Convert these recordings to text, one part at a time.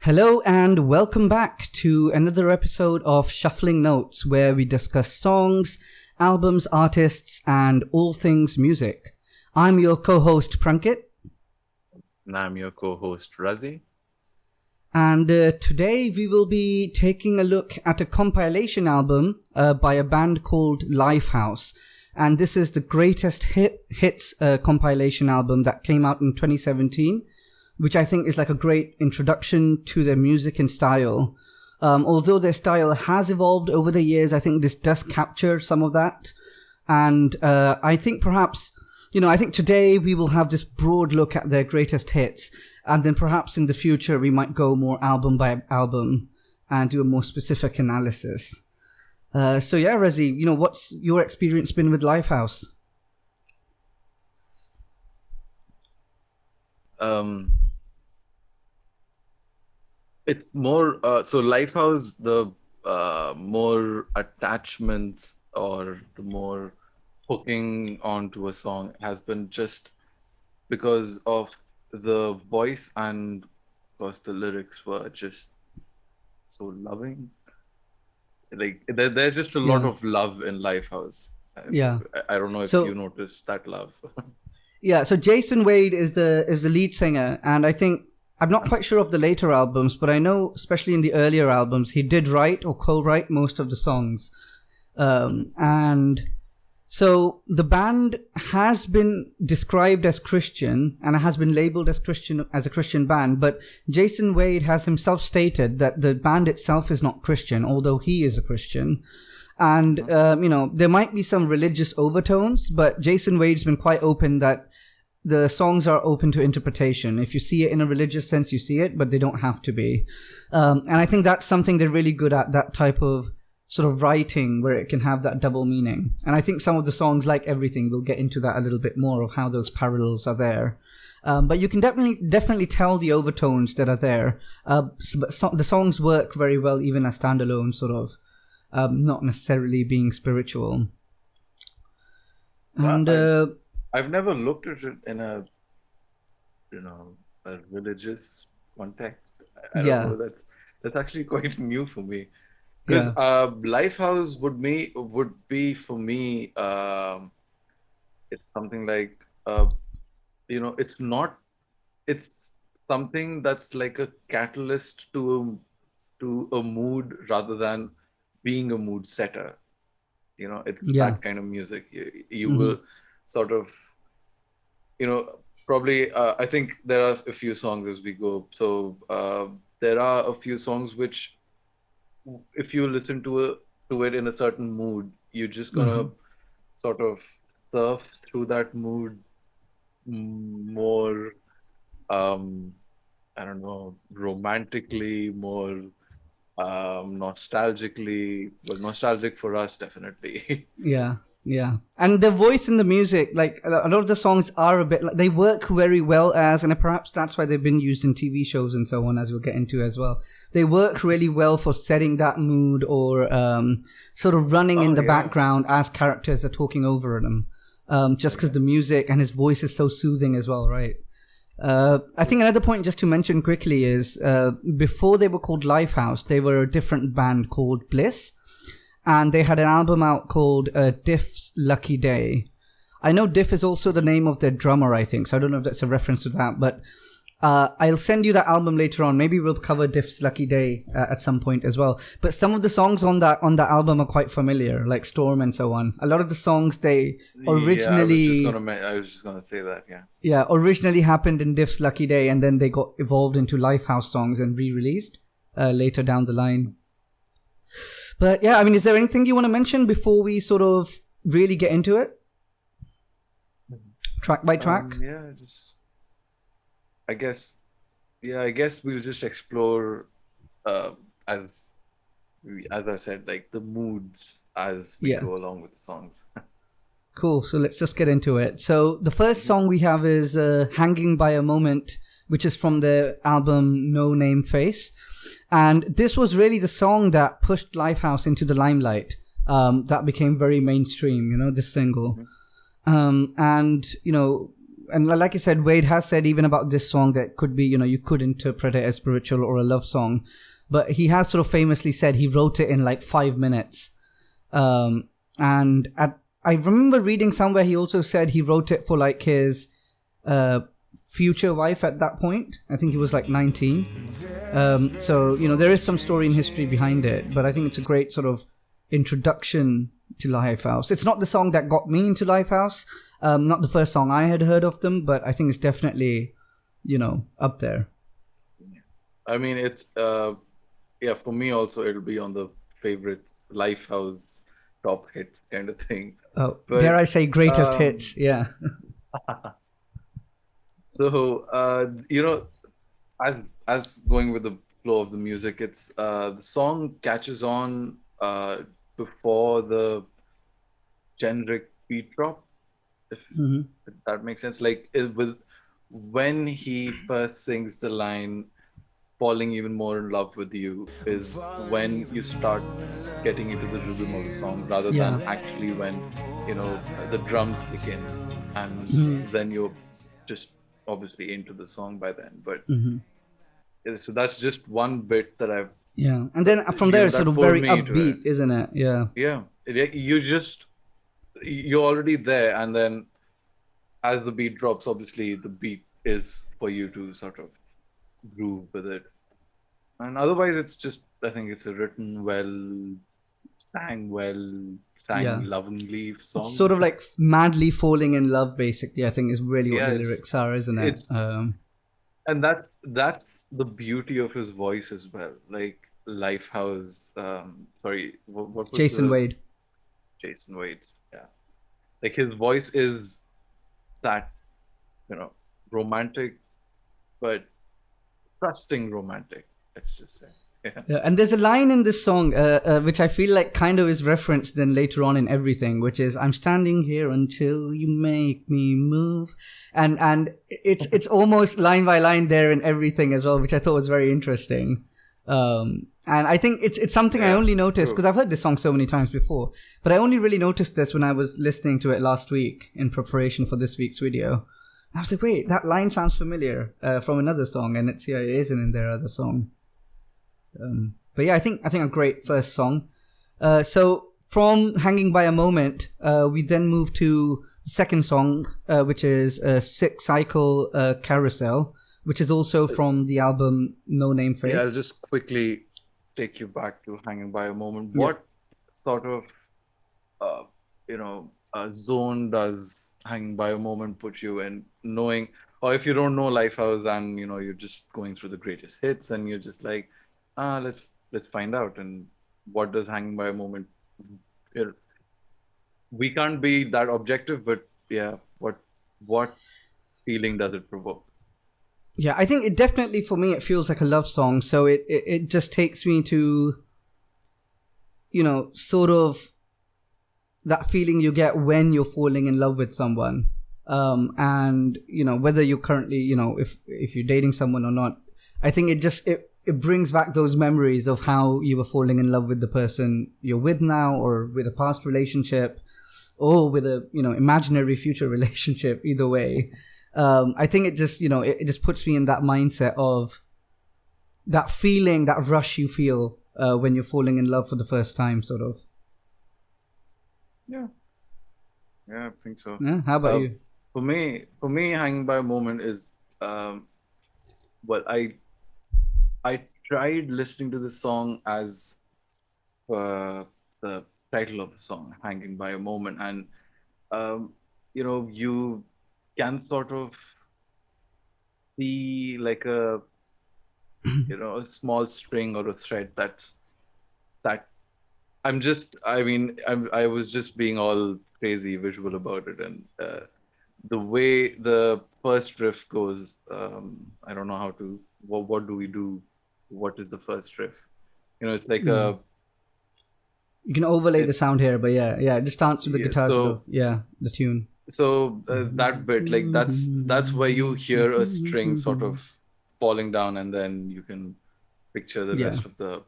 Hello and welcome back to another episode of Shuffling Notes, where we discuss songs, albums, artists, and all things music. I'm your co-host Prankit. And I'm your co-host Razi. And today we will be taking a look at a compilation album by a band called Lifehouse. And this is the greatest hits compilation album that came out in 2017. Which I think is like a great introduction to their music and style. Although their style has evolved over the years, I think this does capture some of that. And I think perhaps, I think today we will have this broad look at their greatest hits. And then perhaps in the future we might go more album by album and do a more specific analysis. So yeah, Razi, what's your experience been with Lifehouse? It's more so Lifehouse, the more attachments or the more hooking onto a song has been just because of the voice, and of course the lyrics were just so loving. Like there's just a lot of love in Lifehouse. I don't know if you noticed that love. Yeah, so Jason Wade is the lead singer, and I think I'm not quite sure of the later albums, but I know, especially in the earlier albums, he did write or co-write most of the songs. And so the band has been described as Christian and has been labeled as a Christian band, but Jason Wade has himself stated that the band itself is not Christian, although he is a Christian. And, there might be some religious overtones, but Jason Wade's been quite open that the songs are open to interpretation. If you see it in a religious sense, you see it, but they don't have to be. And I think that's something they're really good at, that type of sort of writing where it can have that double meaning. And I think some of the songs, like Everything, we'll get into that a little bit more of how those parallels are there. But you can definitely tell the overtones that are there. But the songs work very well even as standalone, sort of, not necessarily being spiritual. And I've never looked at it in a religious context. I don't know, that's actually quite new for me. Because Lifehouse would be for me, it's something like, it's something that's like a catalyst to a mood rather than being a mood setter. It's that kind of music. You will sort of, probably, I think there are a few songs as we go. So there are a few songs which, if you listen to it in a certain mood, you're just gonna sort of surf through that mood more, I don't know, romantically, more nostalgically. Well, nostalgic for us, definitely. Yeah. And the voice in the music, like a lot of the songs are a bit like, they work very well and perhaps that's why they've been used in TV shows and so on, as we'll get into as well. They work really well for setting that mood or sort of running in the background as characters are talking over them. Just because the music and his voice is so soothing as well, right? I think another point just to mention quickly is before they were called Lifehouse, they were a different band called Bliss. And they had an album out called Diff's Lucky Day. I know Diff is also the name of their drummer, I think. So I don't know if that's a reference to that. But I'll send you that album later on. Maybe we'll cover Diff's Lucky Day at some point as well. But some of the songs on that album are quite familiar, like Storm and so on. A lot of the songs they originally... I was just going to say that, yeah. Yeah, originally happened in Diff's Lucky Day. And then they got evolved into Lifehouse songs and re-released later down the line. But yeah, I mean, is there anything you want to mention before we sort of really get into it? Track by track? I guess we'll just explore, as I said, like the moods as we go along with the songs. Cool. So let's just get into it. So the first song we have is Hanging by a Moment, which is from the album No Name Face. And this was really the song that pushed Lifehouse into the limelight. That became very mainstream, this single. And, and like you said, Wade has said even about this song that could be, you could interpret it as spiritual or a love song, but he has sort of famously said he wrote it in like 5 minutes. And I remember reading somewhere he also said he wrote it for like his future wife at that point. I think he was like 19. So, there is some story in history behind it, but I think it's a great sort of introduction to Lifehouse. It's not the song that got me into Lifehouse, not the first song I had heard of them, but I think it's definitely, up there. I mean, it's, for me also, it'll be on the favorite Lifehouse top hits kind of thing. Oh, but, dare I say greatest hits, yeah. So, as going with the flow of the music, it's the song catches on before the generic beat drop, if that makes sense. Like when he first sings the line, "Falling even more in love with you," is when you start getting into the rhythm of the song, rather than actually when the drums kick in, and then you're just obviously into the song by then. But so that's just one bit that I've and then from there it's sort of very upbeat, isn't it? You're already there, and then as the beat drops, obviously the beat is for you to sort of groove with it. And otherwise it's just, I think it's a written well, sang lovingly song. It's sort of like madly falling in love, basically, I think is really what the lyrics are, isn't it? And that's the beauty of his voice as well. Like Lifehouse, what was Jason Wade. Jason Wade's, like his voice is that, romantic, but trusting romantic, let's just say. Yeah, and there's a line in this song which I feel like kind of is referenced then later on in everything, which is "I'm standing here until you make me move," and it's almost line by line there in everything as well, which I thought was very interesting. And I think it's something I only noticed because I've heard this song so many times before, but I only really noticed this when I was listening to it last week in preparation for this week's video. I was like, wait, that line sounds familiar from another song, and it isn't in their other song. But yeah, I think a great first song. So from "Hanging by a Moment," we then move to the second song, which is Cycle Carousel, which is also from the album No Name Face. Yeah, I'll just quickly take you back to "Hanging by a Moment." What sort of zone does "Hanging by a Moment" put you in, knowing, or if you don't know Lifehouse and you're just going through the greatest hits and you're just like, let's find out, and what does "Hanging by a Moment," we can't be that objective, but what feeling does it provoke? Yeah, I think it definitely, for me, it feels like a love song. So it just takes me to, sort of that feeling you get when you're falling in love with someone. And, whether you're currently, if you're dating someone or not, I think it brings back those memories of how you were falling in love with the person you're with now, or with a past relationship, or with a, imaginary future relationship, either way. I think it just, it just puts me in that mindset of that feeling, that rush you feel when you're falling in love for the first time, sort of. Yeah, I think so. Yeah, how about you? For me, "Hanging by a Moment" is, I tried listening to the song as the title of the song, "Hanging by a Moment," and you can sort of see like a a small string or a thread that I was just being all crazy visual about it, and the way the first riff goes, I don't know how to, what do we do, what is the first riff, it's like a, you can overlay the sound here, but it just starts with the guitar, the tune. So that bit, like that's where you hear a string sort of falling down, and then you can picture the rest of the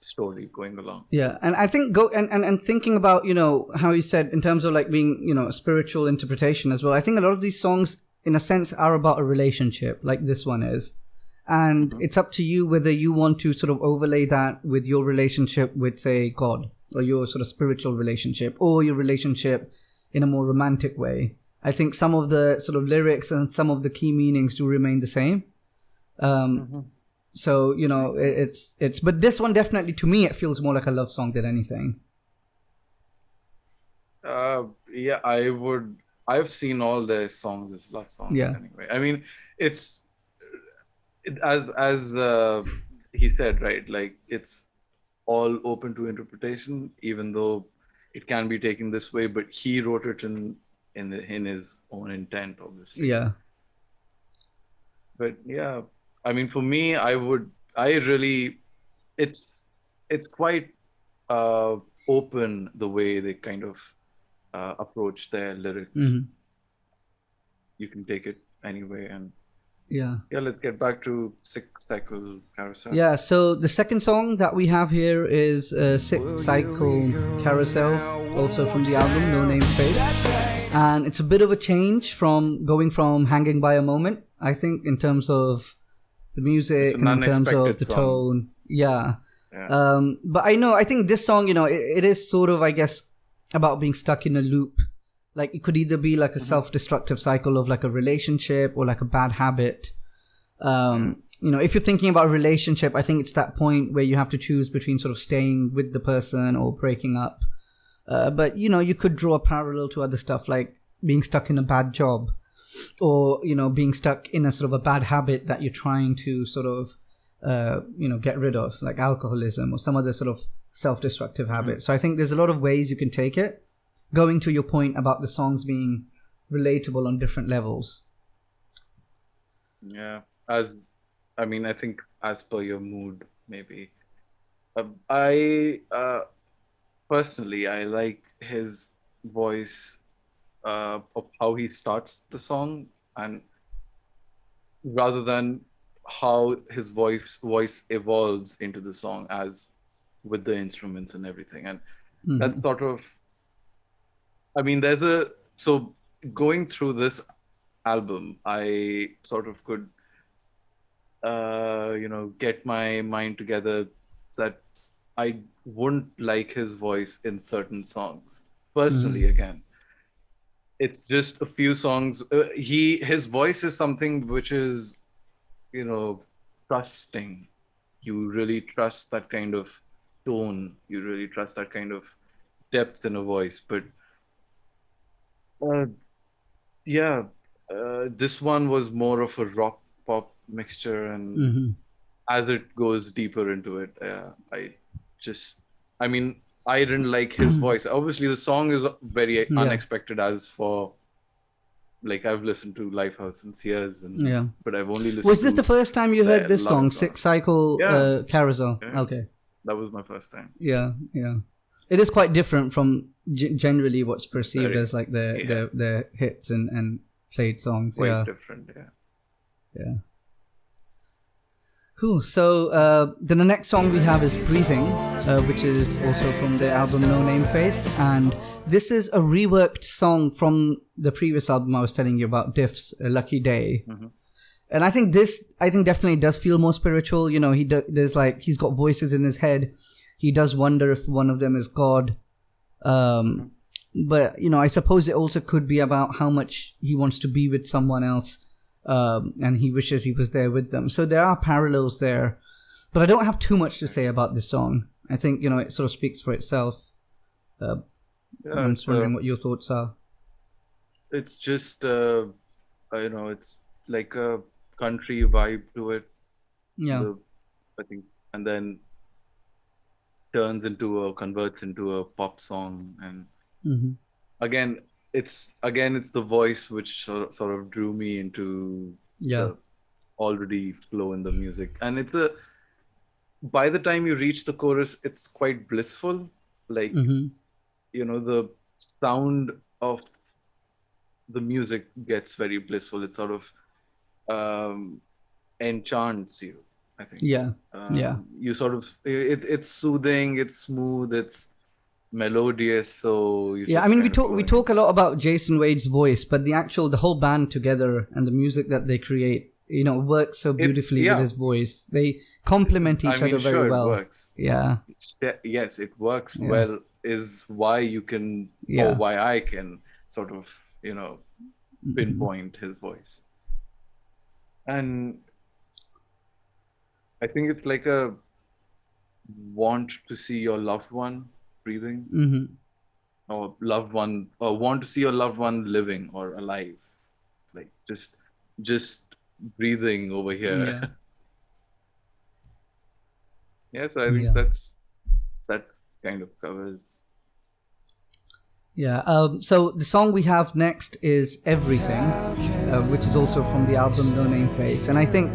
story going along. Yeah, and I think and thinking about, you know, how you said in terms of like being, you know, spiritual interpretation as well. I think a lot of these songs in a sense are about a relationship, like this one is. And it's up to you whether you want to sort of overlay that with your relationship with, say, God, or your sort of spiritual relationship, or your relationship in a more romantic way. I think some of the sort of lyrics and some of the key meanings do remain the same. So, you know, it's but this one definitely, to me, it feels more like a love song than anything. Yeah, I've seen all their songs as love songs anyway. I mean, as he said, right? Like, it's all open to interpretation, even though it can be taken this way. But he wrote it in his own intent, obviously. Yeah. But yeah, I mean, for me, it's quite open the way they kind of approach their lyrics. You can take it anyway, and yeah, let's get back to Cycle Carousel. Yeah, so the second song that we have here is Cycle Carousel, also from the album No Name Face. And it's a bit of a change from going from Hanging by a Moment, I think, in terms of the music, and in terms of the tone. Yeah. But I think this song, you know, it is sort of, I guess, about being stuck in a loop. Like, it could either be like a self-destructive cycle of like a relationship or like a bad habit. You know, if you're thinking about a relationship, I think it's that point where you have to choose between sort of staying with the person or breaking up. But, you know, you could draw a parallel to other stuff like being stuck in a bad job, or, you know, being stuck in a sort of a bad habit that you're trying to sort of, you know, get rid of, like alcoholism or some other sort of self-destructive habit. So I think there's a lot of ways you can take it, going to your point about the songs being relatable on different levels. Yeah. I think as per your mood, maybe. I personally, I like his voice of how he starts the song, and rather than how his voice evolves into the song as with the instruments and everything. And that's sort of, I mean, so going through this album, I sort of could you know, get my mind together that I wouldn't like his voice in certain songs. Personally, again, it's just a few songs. His voice is something which is, you know, trusting. You really trust that kind of tone. You really trust that kind of depth in a voice. But yeah, this one was more of a rock pop mixture, and as it goes deeper into it, I didn't like his voice. Obviously, the song is very unexpected, as for, like, I've listened to Lifehouse since years, but I've only listened. Was this the first time you heard this song, Cycle Carousel? Yeah. Okay, that was my first time. Yeah. It is quite different from generally what's perceived as like the hits and played songs. Quite different, yeah. Cool. So then the next song we have is Breathing, which is also from the album No Name Face. And this is a reworked song from the previous album I was telling you about, Diff's Lucky Day. And I think definitely does feel more spiritual. You know, he's got voices in his head. He does wonder if one of them is God. But, you know, I suppose it also could be about how much he wants to be with someone else. And he wishes he was there with them. So there are parallels there. But I don't have too much to say about this song. I think, you know, it sort of speaks for itself. I'm just wondering what your thoughts are. It's just, you know, it's like a country vibe to it. Yeah. I think, and then converts into a pop song. And again, it's the voice which sort of drew me into the already flow in the music. And by the time you reach the chorus, it's quite blissful. Like, you know, the sound of the music gets very blissful. It sort of enchants you. I think. Yeah. Yeah. You sort of it's soothing, it's smooth, it's melodious, so you Yeah, I just mean, kind of we flowing talk a into lot it. about Jason Wade's voice, but the whole band together and the music that they create, works so It's beautifully with yeah. his voice. They complement I each mean, other very sure, it well. works. Yeah, Yes, it works yeah, well. Is why you can, or yeah. why I can sort of, Mhm. pinpoint his voice. And I think it's like a want to see your loved one breathing, Mhm. or want to see your loved one living or alive, like just breathing over here. Yeah, Yeah, so I think yeah, that kind of covers. yeah. So the song we have next is "Everything," which is also from the album No Name Face, and I think,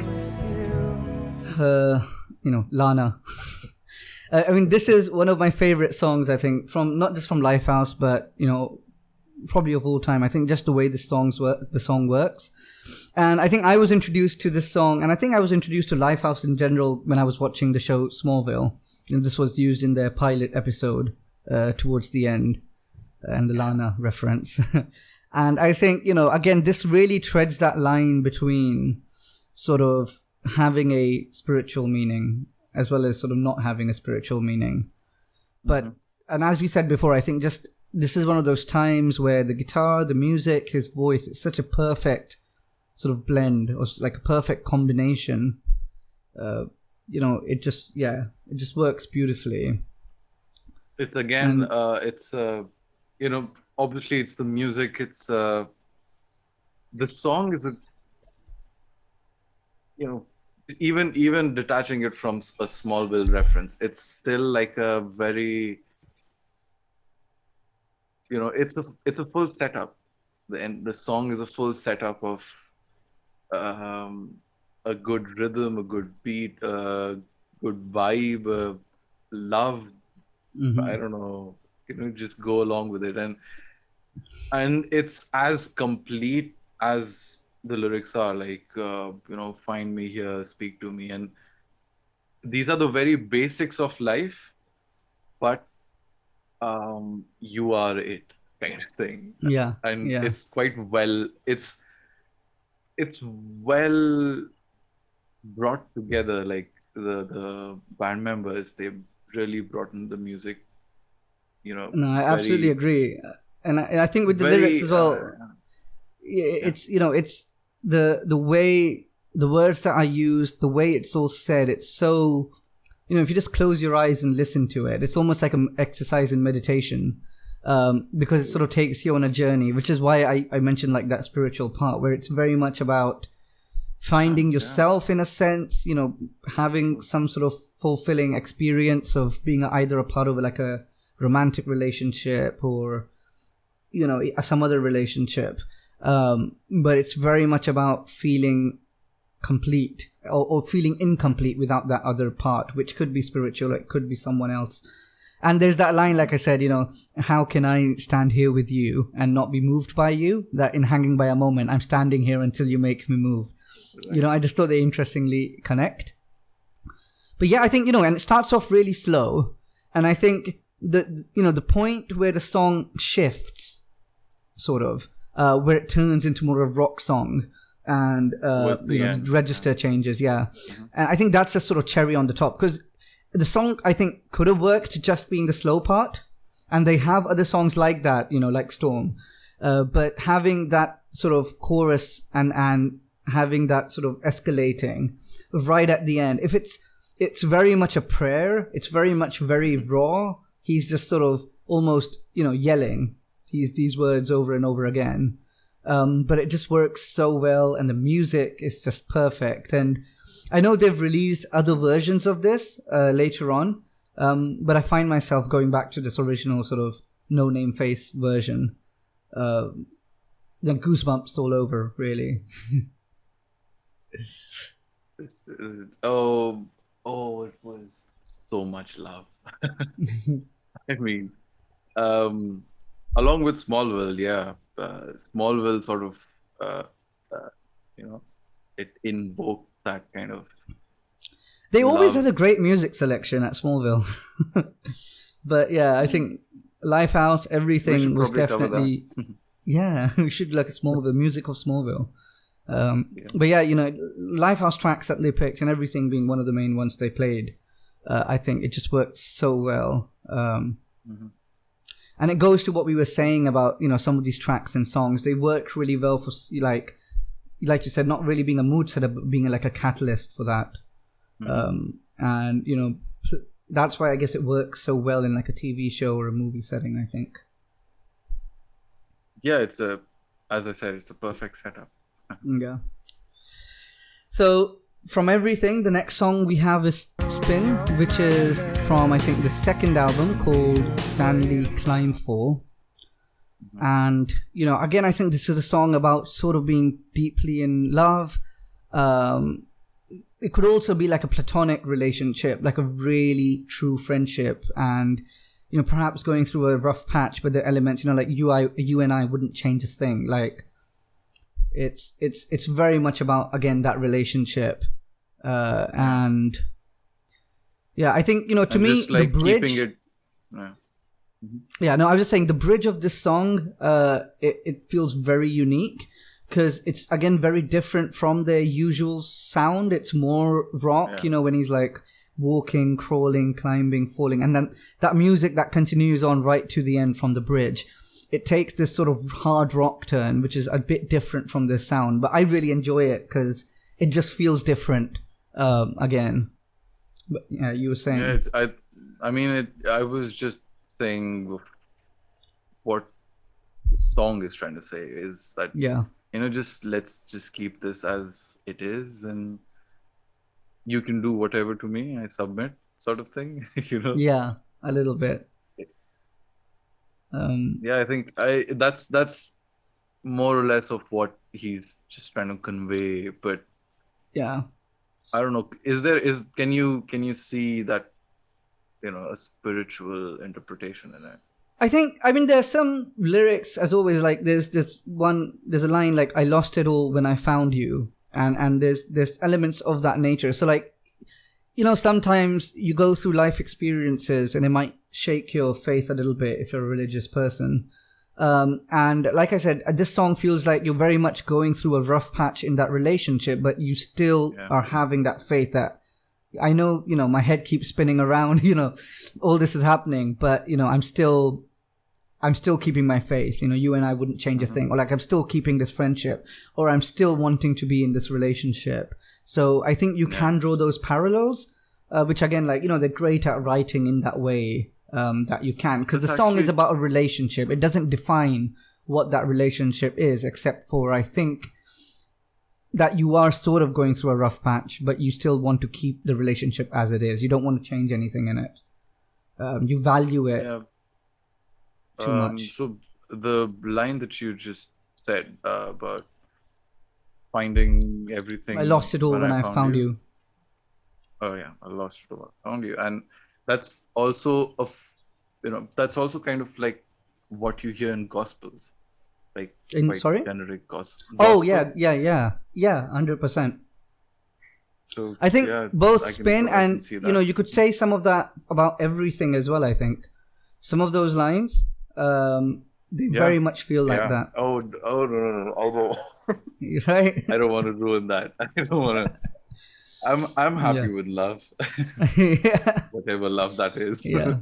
Lana. I mean, this is one of my favorite songs. I think from not just from Lifehouse, but probably of all time. I think just the way the song works, and I think I was introduced to this song, and I think I was introduced to Lifehouse in general when I was watching the show Smallville, and this was used in their pilot episode towards the end, and the Lana reference. And I think again, this really treads that line between sort of having a spiritual meaning as well as sort of not having a spiritual meaning. Mhm. But and as we said before, I think just this is one of those times where the guitar, the music, his voice, it's such a perfect sort of blend, or like a perfect combination. It just works beautifully. It's again, And you know, obviously it's the music. It's the song is you know, even detaching it from a Smallville reference, it's still like a very, it's a full setup. The song is a full setup of um, a good rhythm, a good beat, a good vibe, love. I mhm. don't know, just go along with it, and it's as complete as the lyrics are. Like, find me here, speak to me, and these are the very basics of life, but you are it kind of thing. Yeah, And yeah. it's quite well, it's well brought together. Like the band members, they really brought in the music, No, I absolutely very, agree, and I think with the lyrics very, as well, yeah. it's the way the words that are used, the way it's all said. It's so if you just close your eyes and listen to it, it's almost like an exercise in meditation, because it sort of takes you on a journey. Which is why I mentioned like that spiritual part, where it's very much about finding Yeah. yourself in a sense, having some sort of fulfilling experience of being either a part of like a romantic relationship or some other relationship, but it's very much about feeling complete, or feeling incomplete without that other part, which could be spiritual, it could be someone else. And there's that line, like I said, how can I stand here with you and not be moved by you? That in Hanging by a Moment, I'm standing here until you make me move. Right. I just thought they interestingly connect. But yeah, I think, and it starts off really slow. And I think the point where the song shifts, sort of, where it turns into more of a rock song, and Towards the the end. register changes, yeah. Mhm. And I think that's a sort of cherry on the top, because the song, I think, could have worked just being the slow part, and they have other songs like that, like Storm, but having that sort of chorus and having that sort of escalating right at the end, if it's very much a prayer, it's very much very raw. He's just sort of almost yelling these words over and over again. But it just works so well, and the music is just perfect. And I know they've released other versions of this later on, but I find myself going back to this original sort of No Name Face version. Then goosebumps all over, really. Oh, it was so much love. I mean, um, along with Smallville, yeah, Smallville sort of, uh, uh, you know, it invoked that kind of. They always love. had a great music selection at Smallville. But yeah, I think Lifehouse, everything was probably cover definitely... Yeah, we should look at Smallville, music of Smallville. Yeah. But yeah, Lifehouse tracks that they picked and everything being one of the main ones they played, I think it just worked so well. And it goes to what we were saying about, some of these tracks and songs. They work really well for, like you said, not really being a mood setter, but being like a catalyst for that. And, that's why I guess it works so well in like a TV show or a movie setting, I think. Yeah, as I said, it's a perfect setup. Yeah. So from everything, the next song we have is Spin, which is from, I think, the second album called Stanley Climbfall. And, again, I think this is a song about sort of being deeply in love. It could also be like a platonic relationship, like a really true friendship. And, perhaps going through a rough patch, but the elements, like you and I wouldn't change a thing. Like, it's very much about, again, that relationship. And yeah, I think, to and me, just, like, the bridge... keeping it... Yeah, no, I was just saying the bridge of this song, it feels very unique because it's, again, very different from their usual sound. It's more rock, when he's like walking, crawling, climbing, falling. And then that music that continues on right to the end from the bridge. It takes this sort of hard rock turn, which is a bit different from the sound. But I really enjoy it because it just feels different again. But yeah, you were saying... Yeah, I was just saying what the song is trying to say is that, let's just keep this as it is, and you can do whatever to me, I submit, sort of thing. Yeah, a little bit. Yeah, I think that's more or less of what he's just trying to convey. But yeah, I don't know. Can you see that, a spiritual interpretation in it? I mean, there's some lyrics, as always, like there's a line like, I lost it all when I found you. And there's elements of that nature. So like, sometimes you go through life experiences and it might shake your faith a little bit if you're a religious person. And like I said, this song feels like you're very much going through a rough patch in that relationship, but you still are having that faith that, I know, my head keeps spinning around, all this is happening, but, I'm still keeping my faith. You and I wouldn't change a thing. Or like, I'm still keeping this friendship, or I'm still wanting to be in this relationship. So I think you can draw those parallels, which again, like, they're great at writing in that way, that you can. Because the song is about a relationship. It doesn't define what that relationship is, except for, I think, that you are sort of going through a rough patch, but you still want to keep the relationship as it is. You don't want to change anything in it. You value it too much. So the line that you just said about finding everything... I lost it all when I found you. Oh yeah, I lost it all when I found you. And that's also that's also kind of like what you hear in Gospels. Like, sorry? Generic gospel. Oh, yeah, 100%. So I think both Spin and, you could say some of that about everything as well, I think. Some of those lines, they very much feel like that. Oh, no. Right? I don't want to ruin that. I don't want to... I'm happy with love. Whatever love that is. Yeah.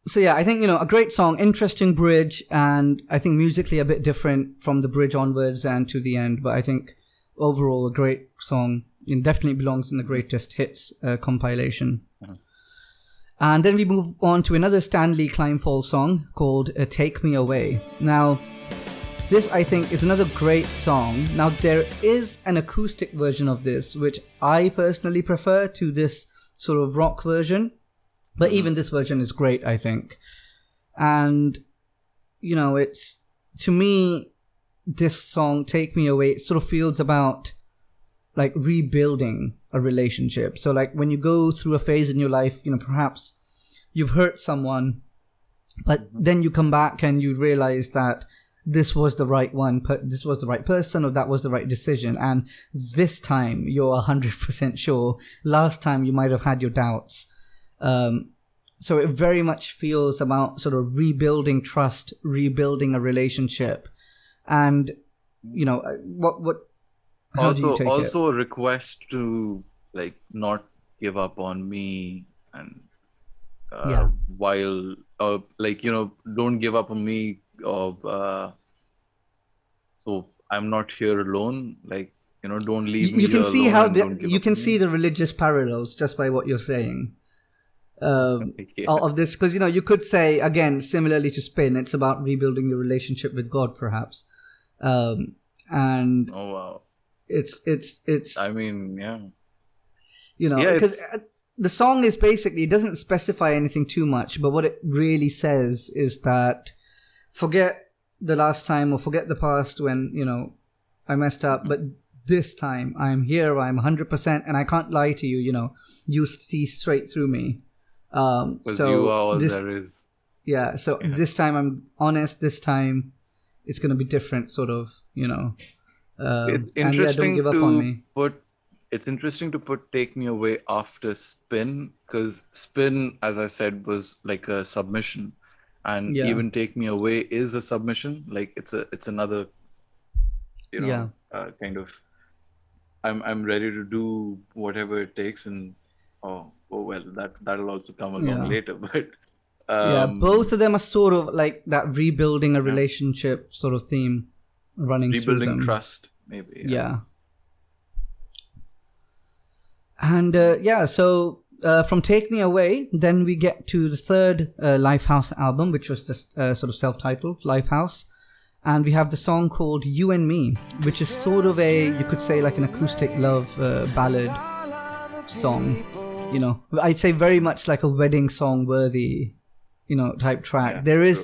So yeah, I think, a great song, interesting bridge, and I think musically a bit different from the bridge onwards and to the end, but I think overall a great song. It definitely belongs in the greatest hits compilation. And then we move on to another Stanley Climbfall song called Take Me Away. Now, this I think is another great song. Now, there is an acoustic version of this, which I personally prefer to this sort of rock version. But even this version is great, I think. And, it's, to me, this song, Take Me Away, it sort of feels about, like, rebuilding a relationship. So, like, when you go through a phase in your life, perhaps you've hurt someone, but then you come back and you realize that this was the right one, this was the right person, or that was the right decision. And this time you're 100% sure. Last time you might have had your doubts. So it very much feels about sort of rebuilding trust, rebuilding a relationship. And, you know, how do you take also a request to like not give up on me, and while like, you know, don't give up on me, so I'm not here alone, like, you know, don't leave me you can here see alone, how and don't give you up can on see me. the religious parallels just by what you're saying. Yeah. Of this, because, you know, you could say, again, similarly to Spin, it's about rebuilding your relationship with God, perhaps. And Oh wow. it's I mean, yeah. you know, Yeah, because it's the song is basically, it doesn't specify anything too much, but what it really says is that forget the last time or forget the past when, you know, I messed up, but this time I'm here, I'm 100%, and I can't lie to you, you know, you see straight through me. because So you are all this, there is. yeah, so Yeah. this time I'm honest, this time it's going to be different, sort of, you know. It's And yeah, don't interesting give up on me. it's interesting to put Take Me Away after Spin, because Spin, as I said, was like a submission, and Yeah, even Take Me Away is a submission. Like it's another, you yeah, know, kind of, I'm ready to do whatever it takes, and oh well, that'll also come along yeah. later. But Yeah, both of them are sort of like that rebuilding a yeah, relationship sort of theme running through rebuilding them. trust, maybe. Yeah. And yeah, so from Take Me Away, then we get to the third Lifehouse album, which was just sort of self-titled, Lifehouse. And we have the song called You and Me, which is sort of you could say like an acoustic love ballad song. You know, I'd say very much like a wedding song worthy, you know, type track. Yeah, true.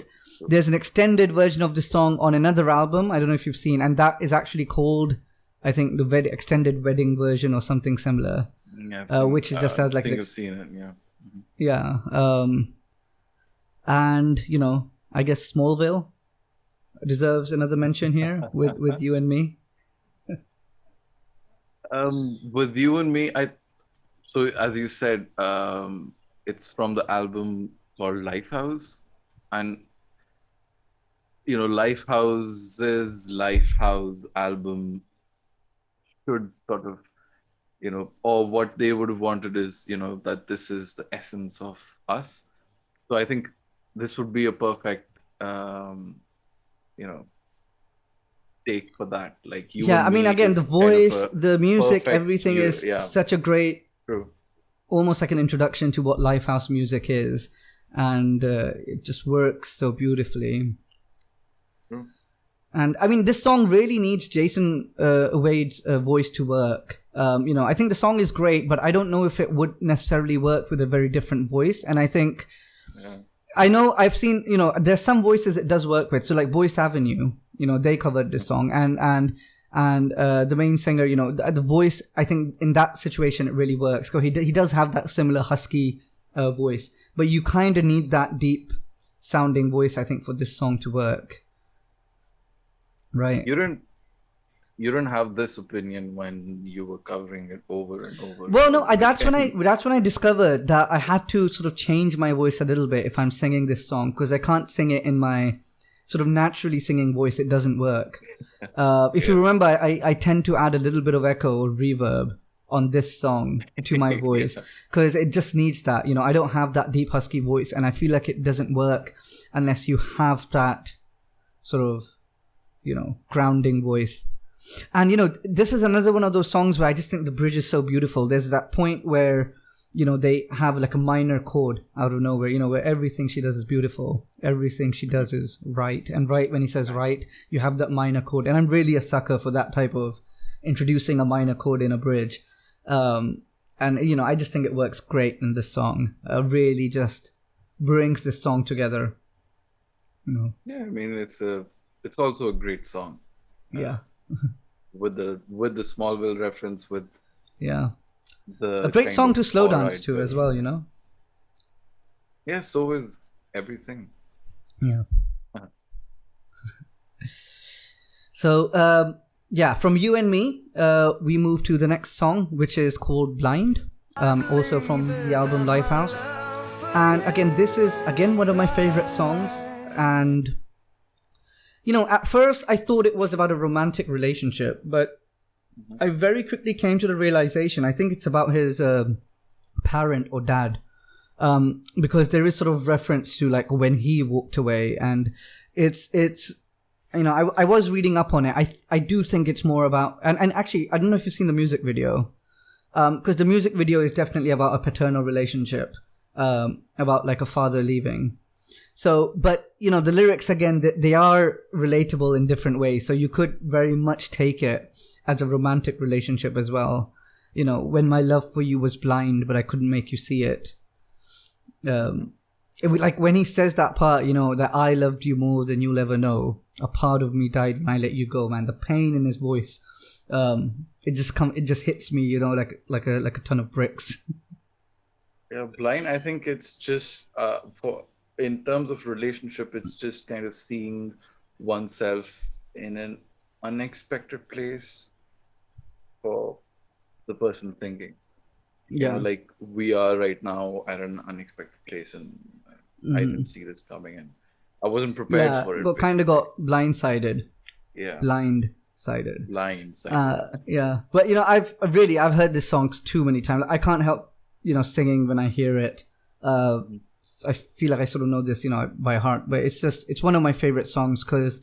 There's an extended version of the song on another album. I don't know if you've seen, and that is actually called, I think, the extended wedding version or something similar. Yeah, Which is just as like I think I've seen it. Yeah. yeah. And you know, I guess Smallville deserves another mention here with You and Me. With You and Me, so as you said, it's from the album called Lifehouse, and you know, Lifehouse album should sort of, you know, or what they would have wanted is, you know, that this is the essence of us. So I think this would be a perfect, you know, take for that. Like You Yeah, and I mean, Me again, is the kind of voice, a the music, perfect, everything is yeah, such a great, true. almost like an introduction to what Lifehouse music is, and it just works so beautifully. True. And I mean, this song really needs Jason Wade's voice to work. You know, I think the song is great, but I don't know if it would necessarily work with a very different voice. And I think, I know I've seen, you know, there's some voices it does work with. So like Voice Avenue, you know, they covered this song, and the main singer, you know, the voice, I think in that situation it really works. So he does have that similar husky voice, but you kind of need that deep sounding voice, I think, for this song to work. Right. You didn't have this opinion when you were covering it over and over. Well, no, that's when I discovered that I had to sort of change my voice a little bit if I'm singing this song, because I can't sing it in my sort of naturally singing voice. It doesn't work. If you remember, I tend to add a little bit of echo or reverb on this song to my voice, because it just needs that. You know, I don't have that deep husky voice, and I feel like it doesn't work unless you have that sort of, you know, grounding voice. And, you know, this is another one of those songs where I just think the bridge is so beautiful. There's that point where, you know, they have like a minor chord out of nowhere, you know, where everything she does is beautiful. Everything she does is right. And right when he says right, you have that minor chord. And I'm really a sucker for that type of introducing a minor chord in a bridge. And, you know, I just think it works great in this song. Really just brings this song together. You know. Yeah, I mean, it's also a great song. Yeah. With the Smallville reference, with a great song to slow dance to as well, you know. Yeah, so is everything. Yeah. So yeah, from you and me, we move to the next song, which is called Blind, also from the album Lifehouse. And again, this is again one of my favorite songs. And you know, at first I thought it was about a romantic relationship, but I very quickly came to the realization I think it's about his parent or dad, because there is sort of reference to like when he walked away, and it's you know, I was reading up on it. I do think it's more about, and actually I don't know if you've seen the music video, because the music video is definitely about a paternal relationship, about like a father leaving. So, but you know, the lyrics again, they are relatable in different ways. So you could very much take it as a romantic relationship as well. You know, when my love for you was blind, but I couldn't make you see it. It was like when he says that part, you know, that I loved you more than you'll ever know. A part of me died when I let you go, man. The pain in his voice, it just hits me, you know, like a ton of bricks. Yeah, blind. I think it's just in terms of relationship, it's just kind of seeing oneself in an unexpected place for the person thinking. You know, like we are right now at an unexpected place, and I didn't see this coming, and I wasn't prepared for it. Kind of got blindsided. Yeah. Blindsided. Yeah. But you know, I've heard this song too many times. I can't help, you know, singing when I hear it. I feel like I sort of know this, you know, by heart. But it's one of my favorite songs because,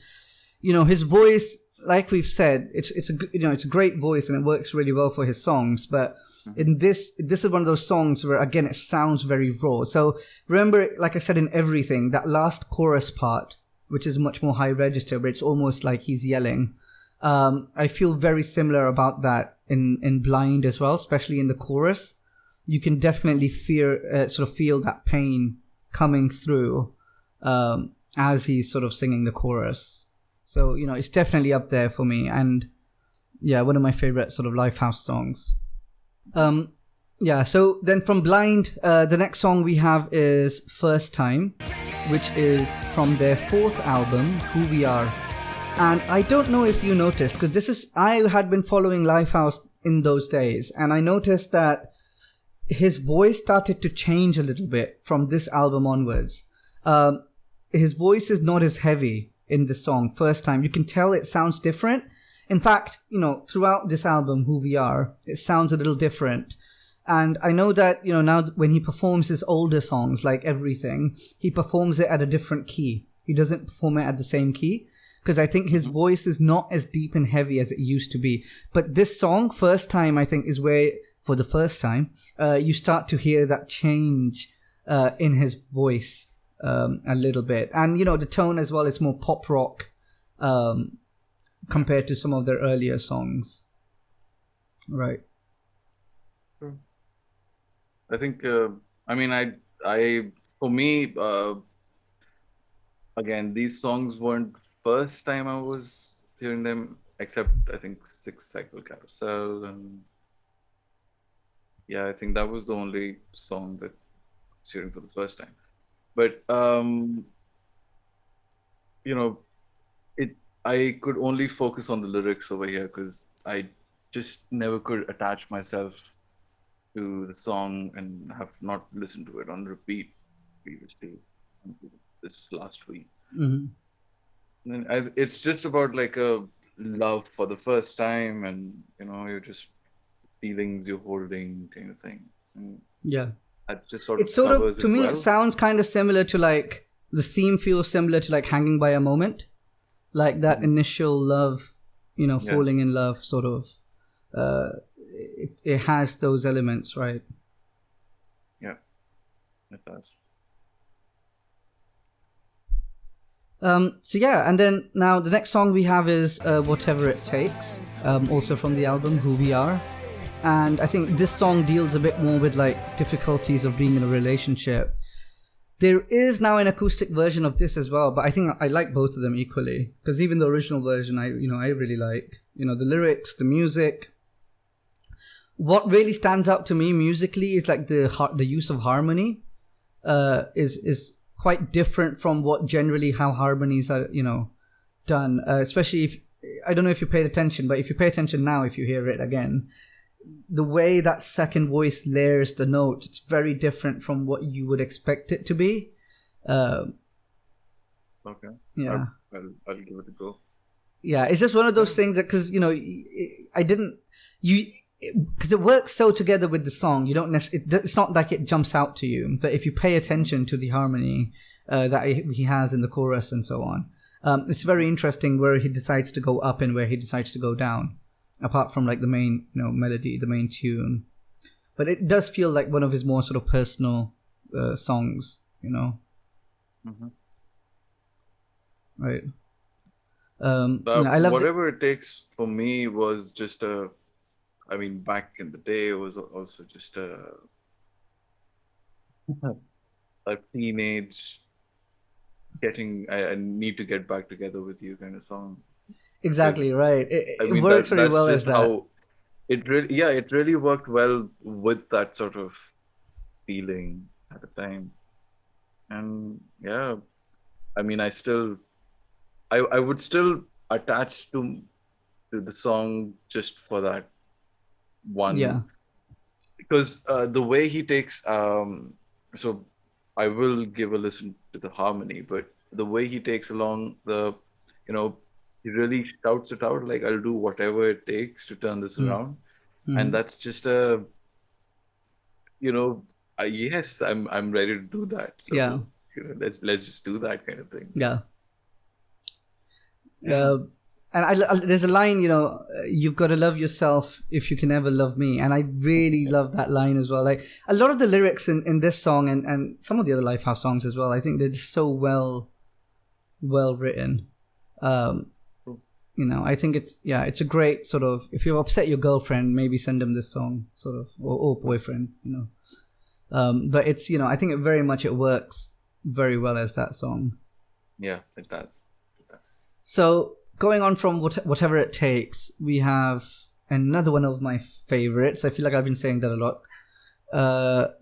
you know, his voice, like we've said, it's a great voice and it works really well for his songs. But in this is one of those songs where again it sounds very raw. So remember, like I said in Everything, that last chorus part, which is much more high register, where it's almost like he's yelling. I feel very similar about that in Blind as well, especially in the chorus. You can definitely feel that pain coming through as he's sort of singing the chorus. So, you know, it's definitely up there for me, and yeah, one of my favorite sort of Lifehouse songs. So then from Blind, the next song we have is First Time, which is from their fourth album, Who We Are. And I don't know if you noticed, because I had been following Lifehouse in those days, and I noticed that his voice started to change a little bit from this album onwards. His voice is not as heavy in the song First Time. You can tell it sounds different. In fact, you know, throughout this album, Who We Are, it sounds a little different. And I know that, you know, now when he performs his older songs, like Everything, he performs it at a different key. He doesn't perform it at the same key, because I think his voice is not as deep and heavy as it used to be. But this song, First Time, I think is where, for the first time, you start to hear that change in his voice a little bit. And, you know, the tone as well is more pop rock compared to some of their earlier songs. Right. I think, for me, again, these songs weren't first time I was hearing them, except I think Cycle Carousel, and yeah, I think that was the only song that I was hearing for the first time. But you know, I could only focus on the lyrics over here because I just never could attach myself to the song and have not listened to it on repeat previously until this last week. And it's just about like a love for the first time, and you know, you're just feelings you're holding kind of thing. And yeah, that just sort of to me it sounds kind of similar to, like, the theme feels similar to like Hanging by a Moment, like that initial love, you know, falling in love sort of. It has those elements, right? Yeah, it does. So yeah, and then now the next song we have is Whatever It Takes, also from the album Who We Are. And I think this song deals a bit more with like difficulties of being in a relationship. There is now an acoustic version of this as well, but I think I like both of them equally, because even the original version I really like, you know, the lyrics, the music. What really stands out to me musically is like the use of harmony is quite different from what generally how harmonies are, you know, done. Especially if I don't know if you paid attention, but if you pay attention now, if you hear it again, the way that second voice layers the note, it's very different from what you would expect it to be. Okay. Yeah. I'll give it a go. Yeah, it's just one of those things that, because, you know, because it works so together with the song, you don't it's not like it jumps out to you, but if you pay attention to the harmony that he has in the chorus and so on, it's very interesting where he decides to go up and where he decides to go down, apart from like the main, you know, melody, the main tune. But it does feel like one of his more sort of personal songs, you know. Mm-hmm. Right. I love whatever it takes for me was just back in the day, it was also just a teenage I need to get back together with you kind of song. Exactly, right. It works very well as that. How it really worked well with that sort of feeling at the time. And yeah, I mean, I would still attach to the song just for that one. Yeah. Because the way he takes, so I will give a listen to the harmony, but the way he takes along he really shouts it out, like, I'll do whatever it takes to turn this around. Mm-hmm. And that's just yes, I'm ready to do that. So, yeah. Let's just do that kind of thing. Yeah. And there's a line, you've got to love yourself if you can ever love me. And I really love that line as well. Like a lot of the lyrics in this song and some of the other Lifehouse songs as well, I think they're just so well written. I think it's a great sort of, if you upset your girlfriend, maybe send them this song sort of, or boyfriend, but it's, I think it works very well as that song. Yeah, it does. So going on from whatever it takes, we have another one of my favorites. I feel like I've been saying that a lot.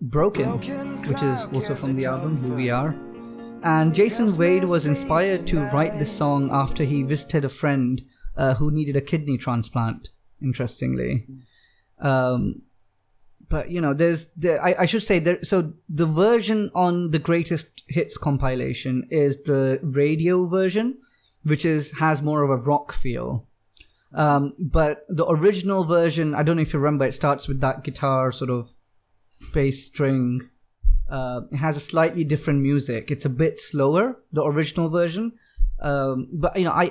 Broken, which is also from the album Who We Are. And Jason Wade was inspired to write this song after he visited a friend who needed a kidney transplant, interestingly. But, I should say, so the version on the Greatest Hits compilation is the radio version, which has more of a rock feel. But the original version, I don't know if you remember, it starts with that guitar sort of bass string. It has a slightly different music. It's a bit slower, the original version. But, I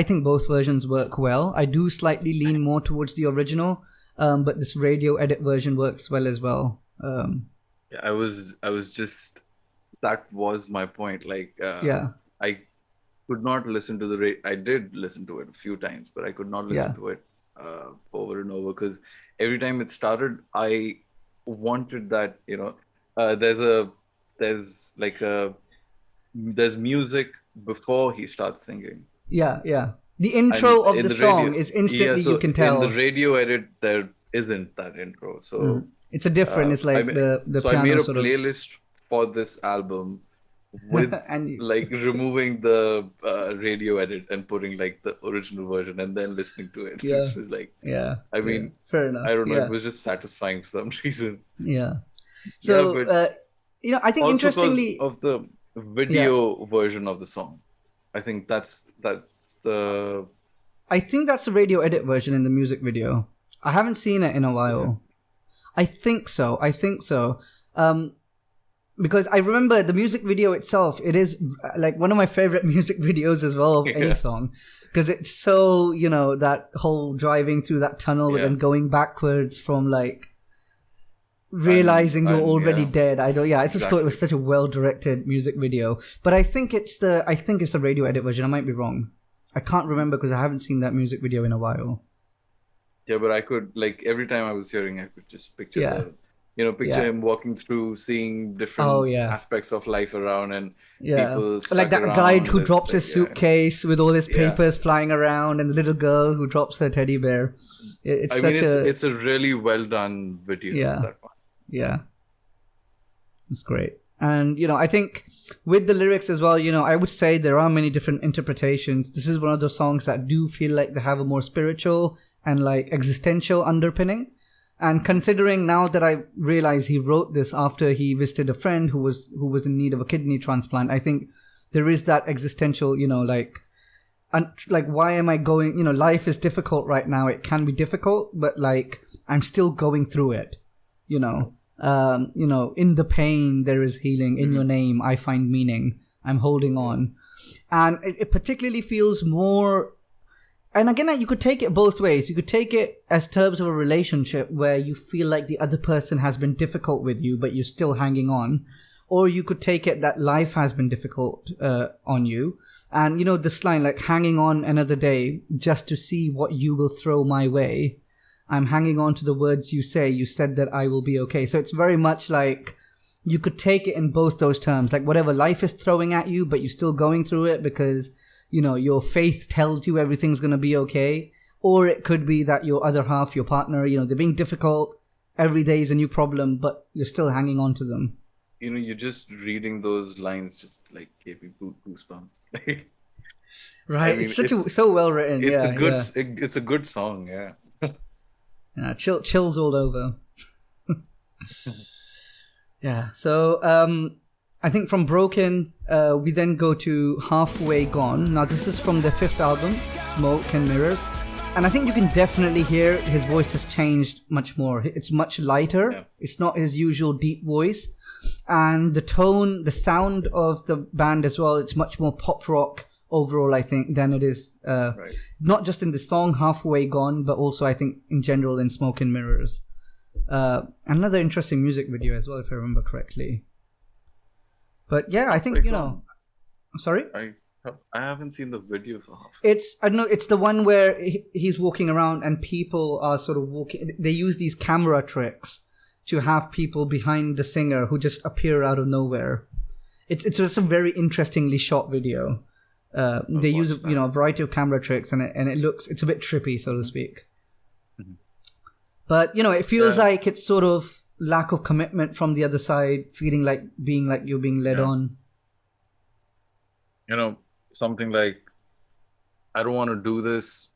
think both versions work well. I do slightly lean more towards the original, but this radio edit version works well as well. Yeah, I was just, that was my point. Like, I could not listen to I did listen to it a few times, but I could not listen to it over and over, because every time it started, I wanted that, there's music before he starts singing. Yeah. The intro of the song is instantly, you can tell. In the radio edit, there isn't that intro. So it's a different, it's like the so piano. I made a playlist for this album with removing the radio edit and putting like the original version and then listening to it. Yeah. It was like, fair enough. I don't know, it was just satisfying for some reason. Yeah. So, I think also interestingly of the video version of the song, I think that's the. I think that's the radio edit version in the music video. I haven't seen it in a while. I think so. Because I remember the music video itself, it is like one of my favorite music videos as well of any song. Because it's so, that whole driving through that tunnel and then going backwards from like realizing you're already dead. I just thought it was such a well-directed music video. But I think it's the radio edit version. I might be wrong. I can't remember because I haven't seen that music video in a while. Yeah, but I could, like, every time I was hearing, I could just picture him walking through, seeing different aspects of life around and people like that guy who drops his suitcase with all his papers flying around, and the little girl who drops her teddy bear. It's a really well done video. Yeah, that one. Yeah, it's great. And I think with the lyrics as well, I would say there are many different interpretations. This is one of those songs that do feel like they have a more spiritual and like existential underpinning. And considering now that I realize he wrote this after he visited a friend who was in need of a kidney transplant, I think there is that existential, like why am I going? Life is difficult right now. It can be difficult, but like I'm still going through it. In the pain there is healing. In your name I find meaning. I'm holding on, and it particularly feels more. And again, you could take it both ways. You could take it as terms of a relationship where you feel like the other person has been difficult with you, but you're still hanging on. Or you could take it that life has been difficult on you. And, this line, like, hanging on another day just to see what you will throw my way. I'm hanging on to the words you say. You said that I will be okay. So it's very much like you could take it in both those terms. Like, whatever life is throwing at you, but you're still going through it because your faith tells you everything's going to be okay. Or it could be that your other half, your partner, they're being difficult. Every day is a new problem, but you're still hanging on to them. You're just reading those lines just like gave me goosebumps. Right. It's so well written. It's a good song. Yeah. Yeah. Chills all over. Yeah. So, I think from Broken, we then go to Halfway Gone. Now, this is from the 5th album, Smoke and Mirrors. And I think you can definitely hear his voice has changed much more. It's much lighter. Yeah. It's not his usual deep voice. And the tone, the sound of the band as well, it's much more pop rock overall, I think, than it is, not just in the song Halfway Gone, but also I think in general in Smoke and Mirrors. Another interesting music video as well, if I remember correctly. But yeah, I think, sorry? I haven't seen the video for half. I don't know, it's the one where he's walking around and people are sort of walking. They use these camera tricks to have people behind the singer who just appear out of nowhere. It's just a very interestingly shot video. They use a variety of camera tricks and it's a bit trippy, so to speak. Mm-hmm. But it feels like it's sort of lack of commitment from the other side, feeling like you're being led on. Something like, I don't want to do this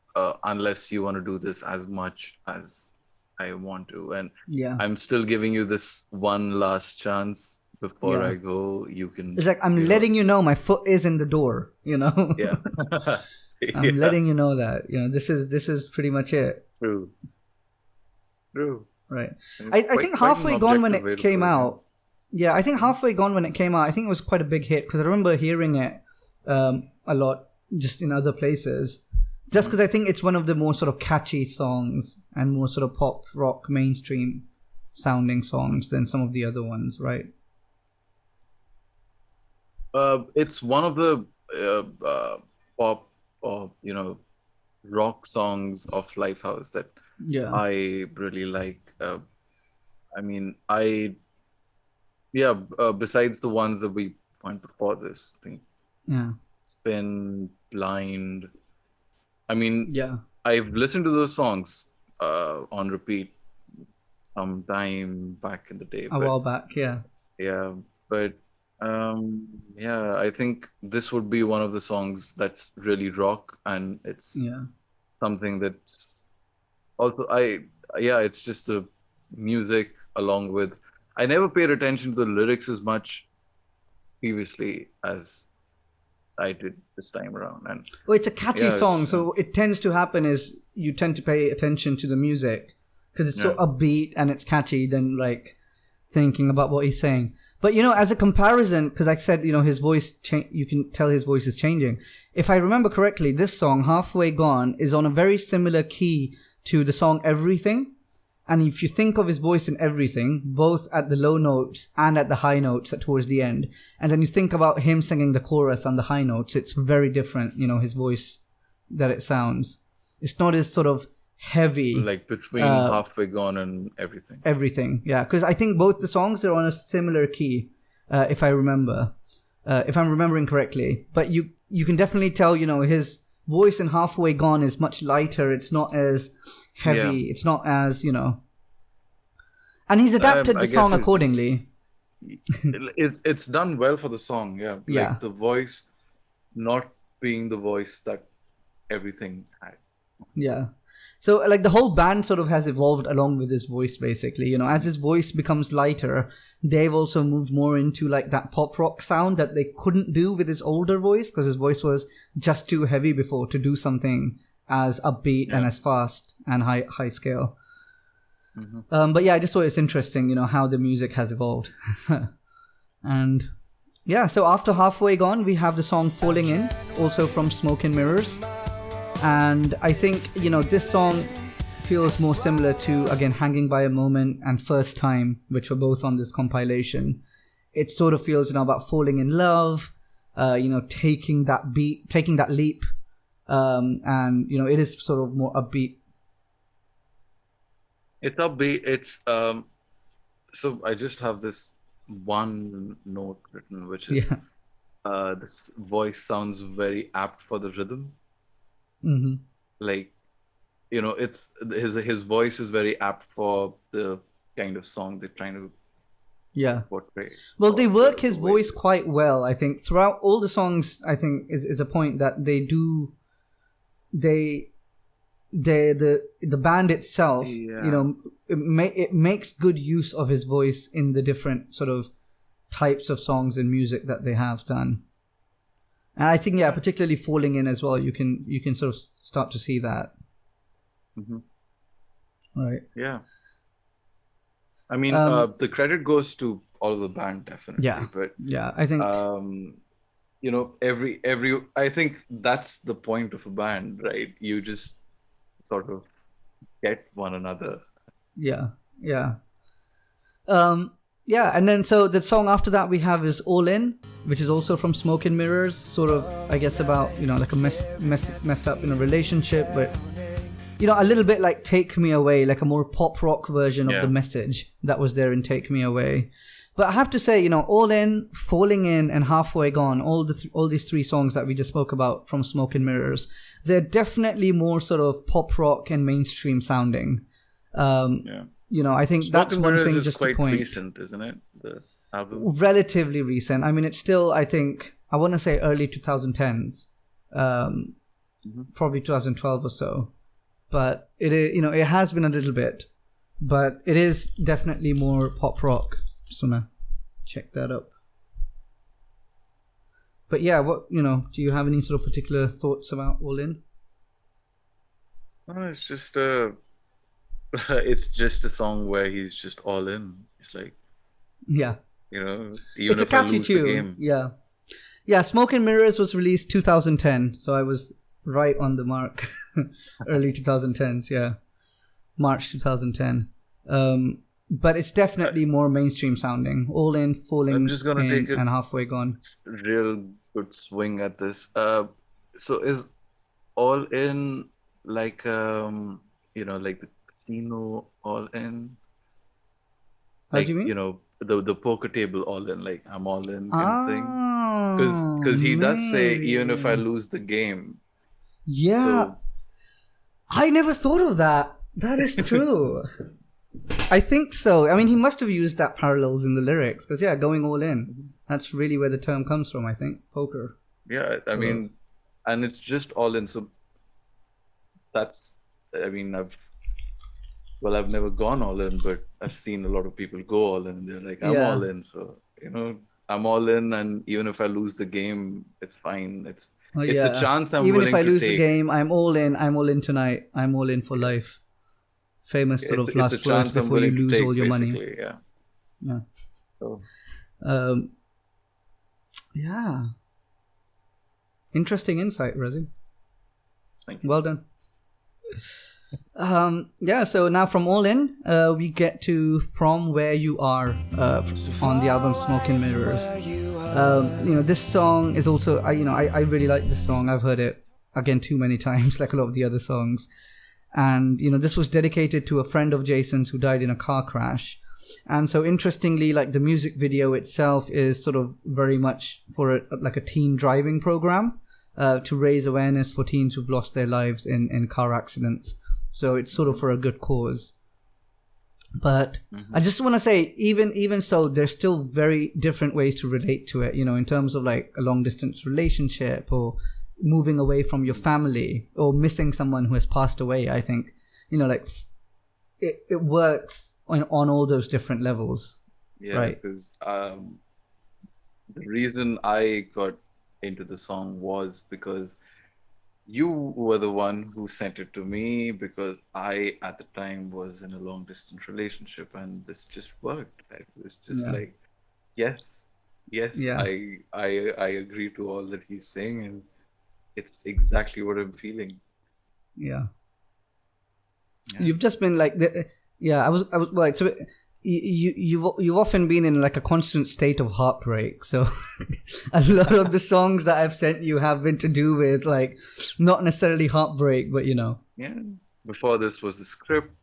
unless you want to do this as much as I want to, and I'm still giving you this one last chance before I go. You can. It's like I'm letting you know my foot is in the door. Yeah. I'm letting you know that this is pretty much it. True. Right. I think Halfway Gone when it came out. Yeah, I think Halfway Gone when it came out, I think it was quite a big hit because I remember hearing it a lot just in other places. Just because I think it's one of the more sort of catchy songs and more sort of pop rock mainstream sounding songs than some of the other ones, right? It's one of the pop or rock songs of Lifehouse that I really like. Besides the ones that we went before this, I think Spin, Blind. I've listened to those songs on repeat some time back in the day. A while back, yeah. Yeah, but I think this would be one of the songs that's really rock, and it's something that's also it's just the music along with. I never paid attention to the lyrics as much previously as I did this time around. And it's a catchy song, so it tends to happen is you tend to pay attention to the music because it's so upbeat and it's catchy than like thinking about what he's saying. But as a comparison, because I said his voice you can tell his voice is changing. If I remember correctly, this song Halfway Gone is on a very similar key to the song Everything. And if you think of his voice in Everything, both at the low notes and at the high notes towards the end, and then you think about him singing the chorus on the high notes, it's very different, his voice that it sounds. It's not as sort of heavy. Like between Halfway Gone and Everything. Everything, yeah. Because I think both the songs are on a similar key, if I remember. If I'm remembering correctly. But you can definitely tell, his voice in Halfway Gone is much lighter. It's not as heavy. It's not as and he's adapted the song accordingly. it's done well for the song. Yeah, Yeah. like the voice not being the voice that everything had. Yeah. So like the whole band sort of has evolved along with his voice, basically. You know, as his voice becomes lighter, they've also moved more into like that pop rock sound that they couldn't do with his older voice, because his voice was just too heavy before to do something as upbeat and as fast and high scale. But yeah, I just thought it's interesting, you know, how the music has evolved. And yeah, so after Halfway Gone, we have the song Falling In, also from Smoke and Mirrors. And I think, you know, this song feels more similar to, again, Hanging by a Moment and First Time, which were both on this compilation. It sort of feels, you know, about falling in love, you know, taking that leap. And, you know, it is sort of more upbeat. It's upbeat. It's so I just have this one note written, which is this voice sounds very apt for the rhythm. Mm-hmm. Like, you know, it's his voice is very apt for the kind of song they're trying to portray. Well, they work his voice quite well, I think. Throughout all the songs, I think is a point that the band itself, you know, it makes good use of his voice in the different sort of types of songs and music that they have done. And I think, particularly Falling In as well, you can sort of start to see that. Mm-hmm. Right. Yeah. I mean, the credit goes to all of the band, definitely. Yeah. But yeah, I think you know, every I think that's the point of a band, right? You just sort of get one another. Yeah. And then so the song after that we have is All In, which is also from Smoke and Mirrors, sort of, I guess, about, you know, like a messed up in a relationship, but, you know, a little bit like Take Me Away, like a more pop rock version of the message that was there in Take Me Away. But I have to say, you know, All In, Falling In, and Halfway Gone, all these three songs that we just spoke about from Smoke and Mirrors, they're definitely more sort of pop rock and mainstream sounding. You know, I think Smoke that's and one Mirrors thing is just quite to point. recent, isn't it? The album. Relatively recent. I mean, it's still, I think, I want to say early 2010s, probably 2012 or so. But it is, you know, it has been a little bit, but it is definitely more pop rock. So now, check that up. But yeah, what, you know, do you have any sort of particular thoughts about All In? Oh, it's just it's just a song where he's just all in. It's like, you know, even it's if a catchy I lose tune. the game. Yeah. Smoke and Mirrors was released 2010, so I was right on the mark. Early 2010s, March 2010. But it's definitely more mainstream sounding. All In, Falling I'm just gonna In, take and Halfway Gone. Real good swing at this. So is All In like you know, like the casino All In? How Like, do you mean? you know, the poker table All In, like I'm all in kind of thing. Because he does say, even if I lose the game. Yeah. So, I never thought of that. That is true. I think so. I mean, he must have used that parallels in the lyrics, because going all in. That's really where the term comes from, I think. Poker. Yeah, I mean, and it's just all in. So that's, I mean, I've never gone all in, but I've seen a lot of people go all in. They're like, I'm all in. So, you know, I'm all in, and even if I lose the game, it's fine. It's a chance I'm even willing if I to lose take. The game, I'm all in. I'm all in tonight. I'm all in for life. Famous sort of last words before you lose all your money. Yeah. So. Yeah. Interesting insight, Razi. Thank you. Well done. So now from All In, we get to From Where You Are on the album Smoke and Mirrors. You know, this song is also, I really like this song. I've heard it again too many times, like a lot of the other songs. And, you know, this was dedicated to a friend of Jason's who died in a car crash. And so interestingly, like the music video itself is sort of very much for a teen driving program to raise awareness for teens who've lost their lives in car accidents. So it's sort of for a good cause. But I just want to say, even so, there's still very different ways to relate to it, in terms of like a long distance relationship or moving away from your family or missing someone who has passed away. I think, like it works on all those different levels. Yeah, right. Because the reason I got into the song was because you were the one who sent it to me, because I at the time was in a long distance relationship, and this just worked. It was just like, yes, Yeah. I agree to all that he's saying, and it's exactly what I'm feeling. Yeah. You've just been like I was like, so you've often been in like a constant state of heartbreak, so a lot of the songs that I've sent you have been to do with like not necessarily heartbreak, but before this was the script,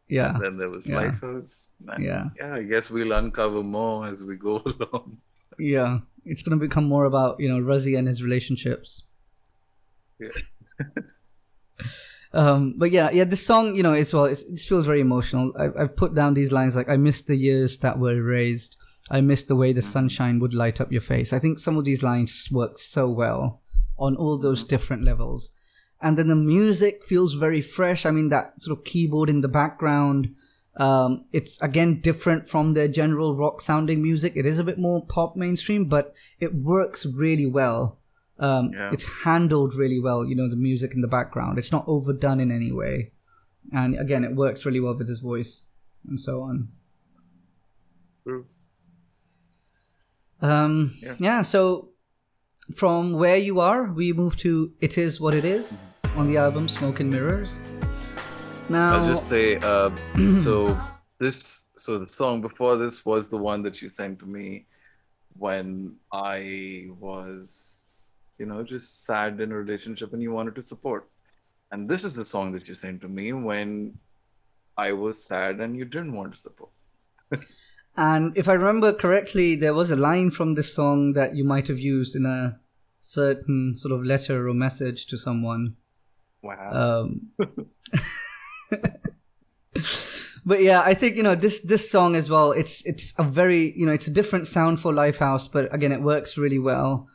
and then there was Lifehouse, and I guess we'll uncover more as we go along. It's going to become more about Razi and his relationships. But this song, as well, it feels very emotional. I've put down these lines like, I miss the years that were erased. I miss the way the sunshine would light up your face. I think some of these lines work so well on all those different levels. And then the music feels very fresh. I mean, that sort of keyboard in the background, it's again different from their general rock sounding music. It is a bit more pop mainstream, but it works really well. It's handled really well, the music in the background. It's not overdone in any way. And again, it works really well with his voice and so on. True. So from Where You Are, we move to It Is What It Is on the album Smoke and Mirrors. Now, I'll just say, so the song before this was the one that you sent to me when I was just sad in a relationship and you wanted to support. And this is the song that you sent to me when I was sad and you didn't want to support. And if I remember correctly, there was a line from this song that you might have used in a certain sort of letter or message to someone. Wow. But I think, this song as well, it's a very, it's a different sound for Lifehouse, but again, it works really well.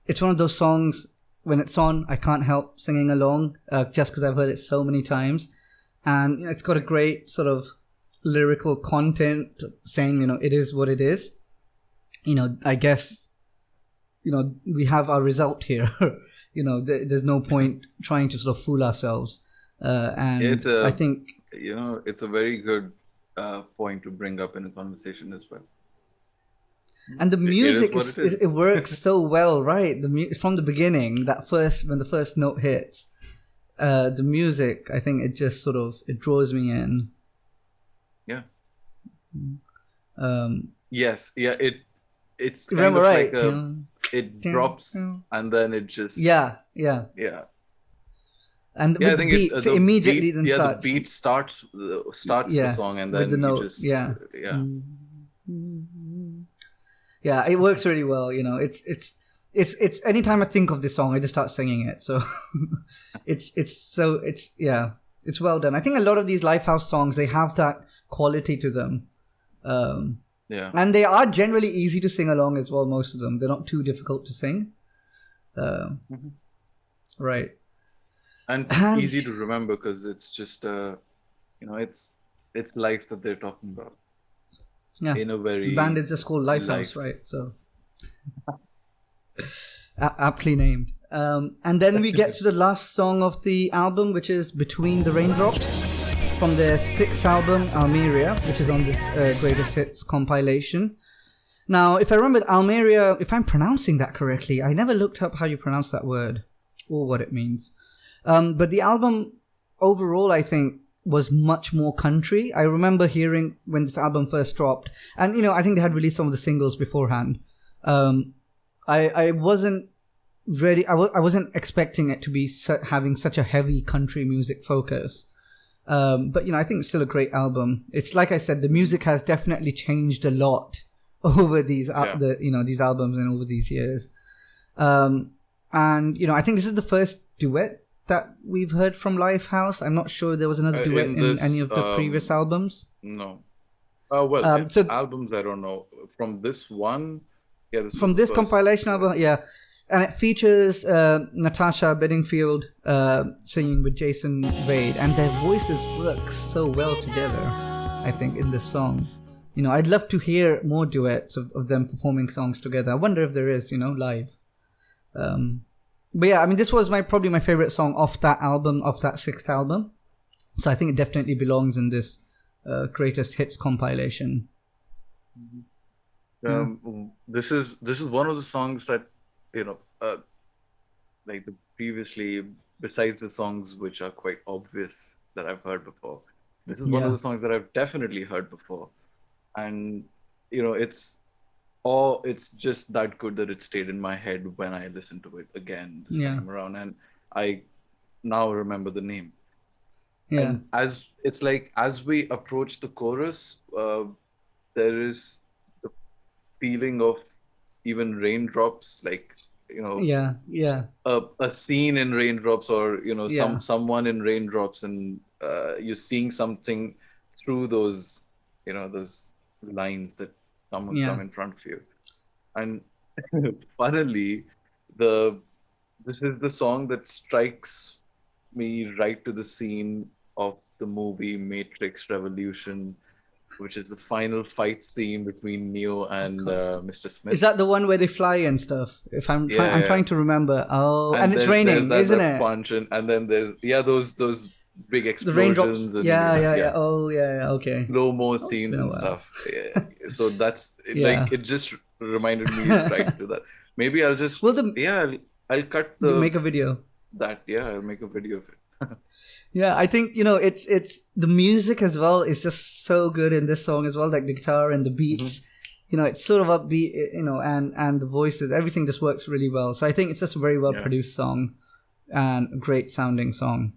It's one of those songs, when it's on, I can't help singing along, just because I've heard it so many times. And it's got a great sort of lyrical content saying, it is what it is. I guess, we have our result here. There's no point trying to sort of fool ourselves. And I think... it's a very good point to bring up in a conversation as well. And the music it works so well, right? From the beginning, when the first note hits, the music, I think it just sort of it draws me in. Yeah. Yes. Yeah. It's kind remember of right? Like it drops and then it just yeah. And with the beat, so immediately then starts. The beat starts the song, and then with the note, you just it works really well. It's anytime I think of this song, I just start singing it. So it's well done. I think a lot of these Lifehouse songs, they have that quality to them. And they are generally easy to sing along as well. Most of them, they're not too difficult to sing. Right. And easy to remember because it's just it's life that they're talking about. Yeah. In a very the band is just called Lifehouse, right? So aptly named. And then we get to the last song of the album, which is Between the Raindrops, from their 6th album, Almeria, which is on this Greatest Hits compilation. Now, if I remember, Almeria, if I'm pronouncing that correctly, I never looked up how you pronounce that word or what it means. But the album overall, I think, was much more country. I remember hearing when this album first dropped, and I think they had released some of the singles beforehand. I wasn't ready. I wasn't expecting it to be having such a heavy country music focus. But I think it's still a great album. It's like I said, the music has definitely changed a lot over these these albums and over these years. And I think this is the first duet that we've heard from Lifehouse. I'm not sure there was another duet In in any this, of the previous albums. no. Well, So albums, I don't know. From this one, yeah, this was from the this first compilation duet. album, yeah, and it features Natasha Bedingfield singing with Jason Wade, and their voices work so well together. I think in this song, I'd love to hear more duets of them performing songs together. I wonder if there is, live. But yeah, I mean, this was probably my favorite song off that album, off that sixth album. So I think it definitely belongs in this greatest hits compilation. This is one of the songs that like the previously, besides the songs which are quite obvious that I've heard before, this is one of the songs that I've definitely heard before, and it's just that good that it stayed in my head when I listened to it again this time around, and I now remember the name. And as we approach the chorus, there is the feeling of even raindrops, like a scene in raindrops, or someone in raindrops, and you're seeing something through those those lines that come in front of you. And funnily, this is the song that strikes me right to the scene of the movie Matrix Revolution, which is the final fight scene between Neo and Mr. Smith. Is that the one where they fly and stuff? If I'm trying to remember. Oh, and it's raining, isn't it? Punch, and then there's those big explosions. The raindrops. And, yeah. Oh, yeah. Okay. Slow-mo scenes and stuff. Yeah. So that's like it just reminded me right to that. Maybe I'll just I'll cut the make a video. I'll make a video of it. Yeah, I think it's the music as well is just so good in this song as well, like the guitar and the beats. It's sort of upbeat, and the voices, everything just works really well. So I think it's just a very well produced song and a great sounding song.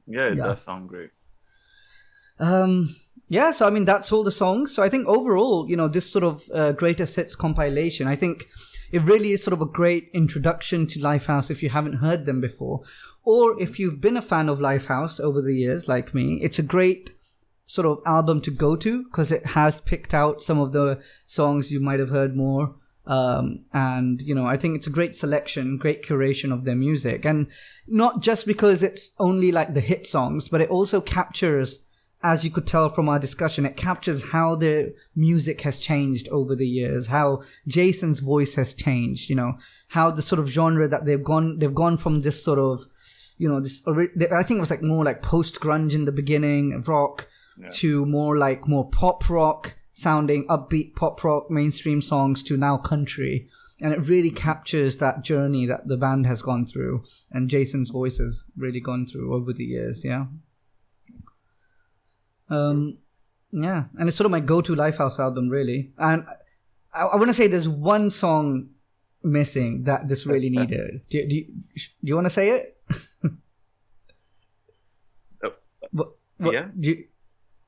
Yeah, it does sound great. So I mean that's all the songs. So I think overall, this sort of greatest hits compilation, I think it really is sort of a great introduction to Lifehouse if you haven't heard them before. Or if you've been a fan of Lifehouse over the years, like me, it's a great sort of album to go to because it has picked out some of the songs you might have heard more. And, I think it's a great selection, great curation of their music. And not just because it's only like the hit songs, but it also captures, as you could tell from our discussion, it captures how the music has changed over the years, how Jason's voice has changed, how the sort of genre that they've gone from this sort of, I think it was like more like post-grunge in the beginning, rock, to more pop rock sounding, upbeat pop rock, mainstream songs, to now country. And it really captures that journey that the band has gone through and Jason's voice has really gone through over the years, and it's sort of my go-to Lifehouse album, really. And I want to say there's one song missing that this really needed. Do you want to say it?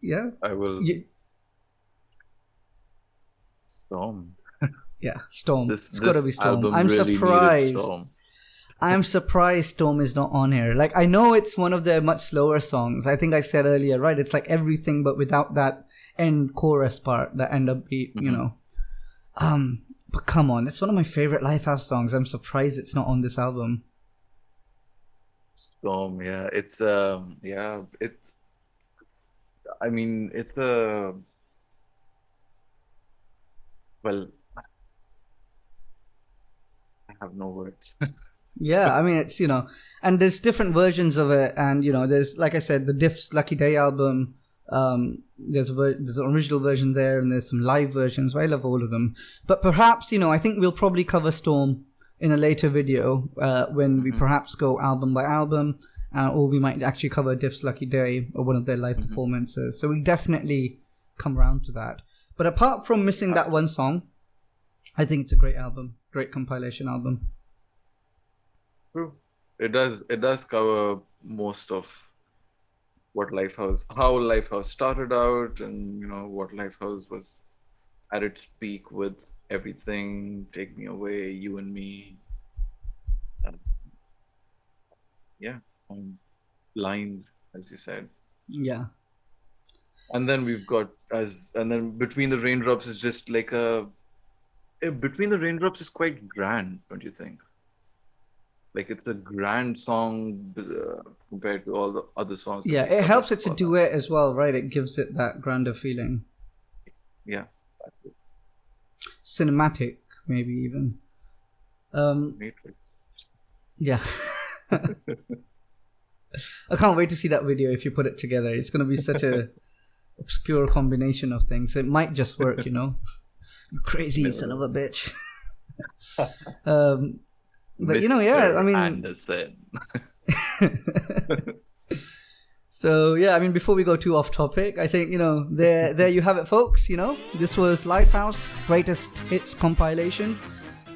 Yeah. I will. Storm. Yeah, Storm. It's got to be Storm. I'm really surprised. Storm. I'm surprised Storm is not on here. Like, I know it's one of their much slower songs. I think I said earlier, right? It's like everything, but without that end chorus part, that end upbeat, But come on, it's one of my favorite Lifehouse songs. I'm surprised it's not on this album. Storm, yeah. It's a. Well, I have no words. Yeah, I mean, it's, and there's different versions of it. And, there's, like I said, the Diff's Lucky Day album. There's an original version there, and there's some live versions. I love all of them. But perhaps, I think we'll probably cover Storm in a later video when we perhaps go album by album. Or we might actually cover Diff's Lucky Day or one of their live performances. So we definitely come around to that. But apart from missing that one song, I think it's a great album, great compilation album. True. It does cover most of how Lifehouse started out, and what Lifehouse was at its peak with everything, Take Me Away, You and Me. yeah, blind, as you said. Yeah. And then we've got and then Between the Raindrops is just like Between the Raindrops is quite grand, don't you think? Like it's a grand song compared to all the other songs that Yeah, we it covered helps it's a before that. duet as well, right? It gives it that grander feeling. Yeah, Cinematic, maybe even. Matrix. Yeah. I can't wait to see that video if you put it together. It's going to be such a obscure combination of things. It might just work, you crazy son of a bitch. But yeah, I Mr. mean, Anderson. so yeah, I mean, before we go too off topic, I think there you have it, folks. This was Lifehouse Greatest Hits compilation,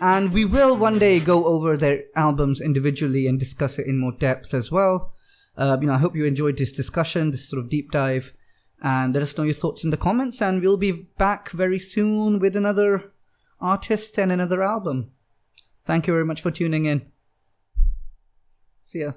and we will one day go over their albums individually and discuss it in more depth as well. I hope you enjoyed this discussion, this sort of deep dive, and let us know your thoughts in the comments. And we'll be back very soon with another artist and another album. Thank you very much for tuning in. See ya.